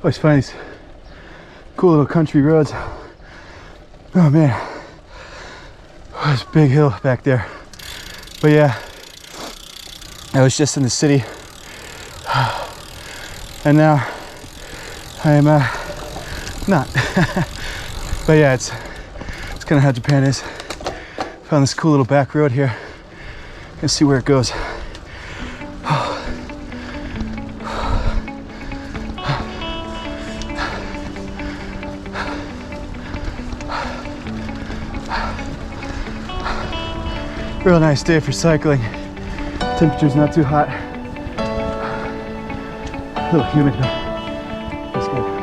Always find these cool little country roads. Oh man, there's a big hill back there. But yeah, I was just in the city, and now I am not. But yeah, it's kind of how Japan is. Found this cool little back road here. Let's see where it goes. Real nice day for cycling. Temperature's not too hot. A little humid though. That's good.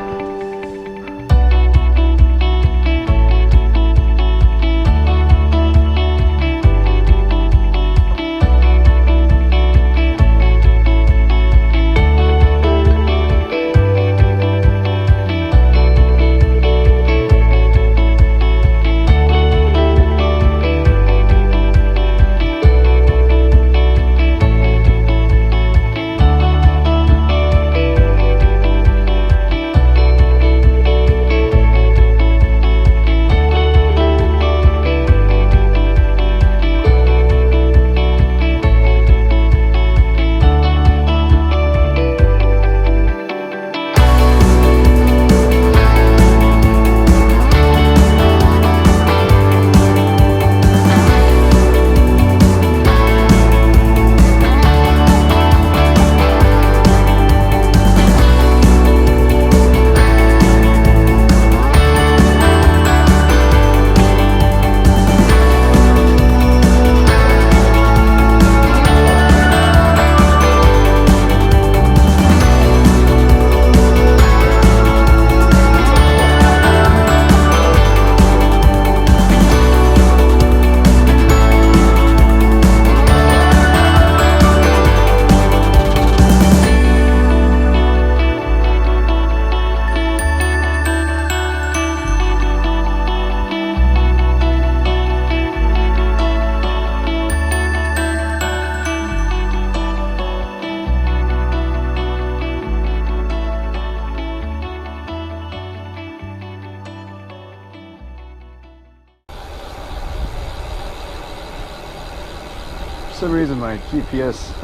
For some reason my GPS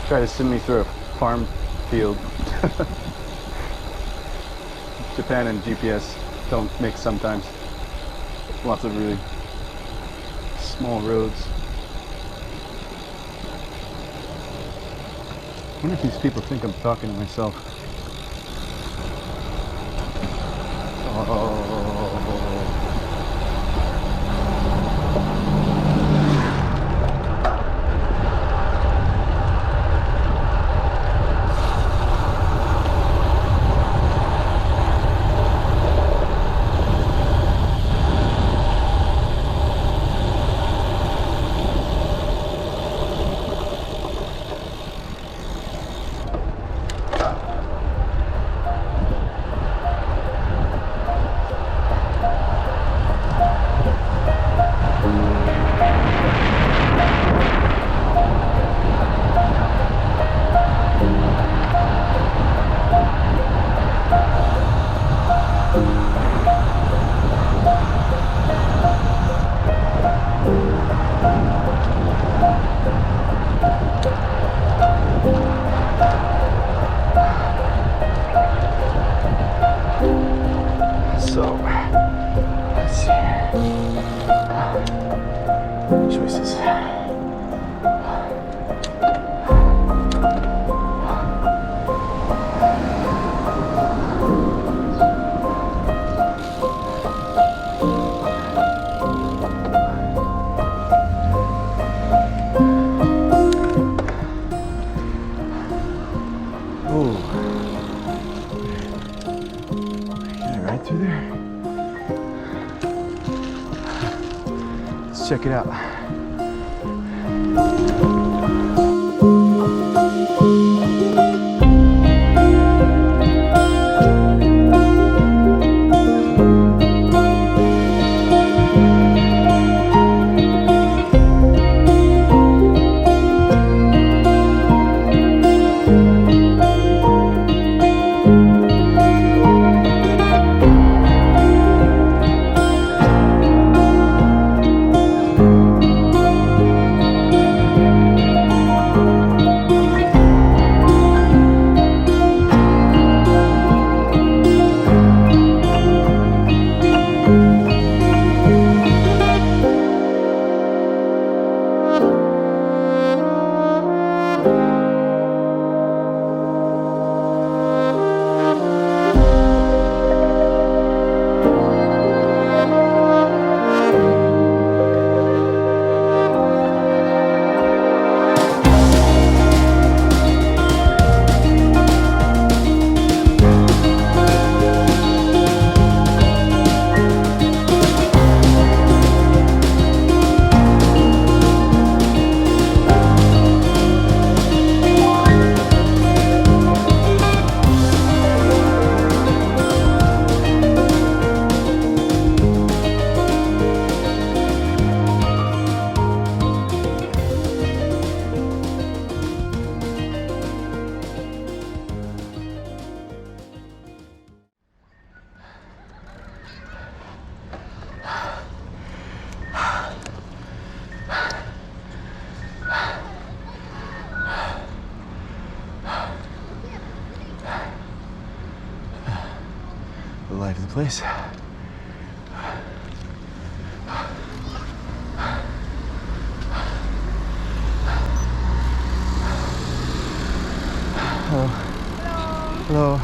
tried to send me through a farm field. Japan and GPS don't mix sometimes. Lots of really small roads. I wonder if these people think I'm talking to myself. Oh. Choices. Oh, get it right through there. Let's check it out. the life of the place. Hello. Hello.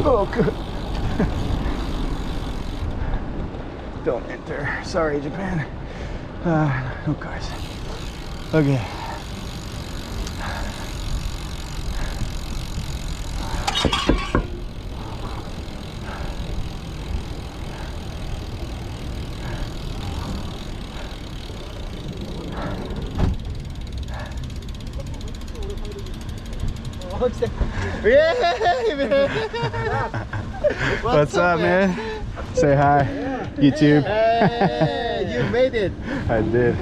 Oh, good. Don't enter. Sorry, Japan. No cars. Okay. Yay, man. What's up, man? Say hi. YouTube. Hey, you made it. I did.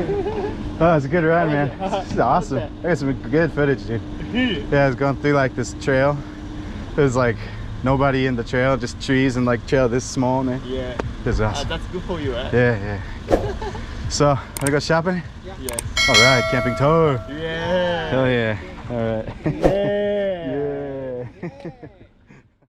Oh, it's a good ride, man. This is awesome. I got some good footage, dude. Yeah, I was going through like this trail. There's like nobody in the trail, just trees and like trail this small, man. Yeah. This is awesome. That's good for you, right? Yeah. So, wanna go shopping? Yeah. Yes. All right, camping tour. Yeah. Hell yeah. All right. Yeah. Yeah.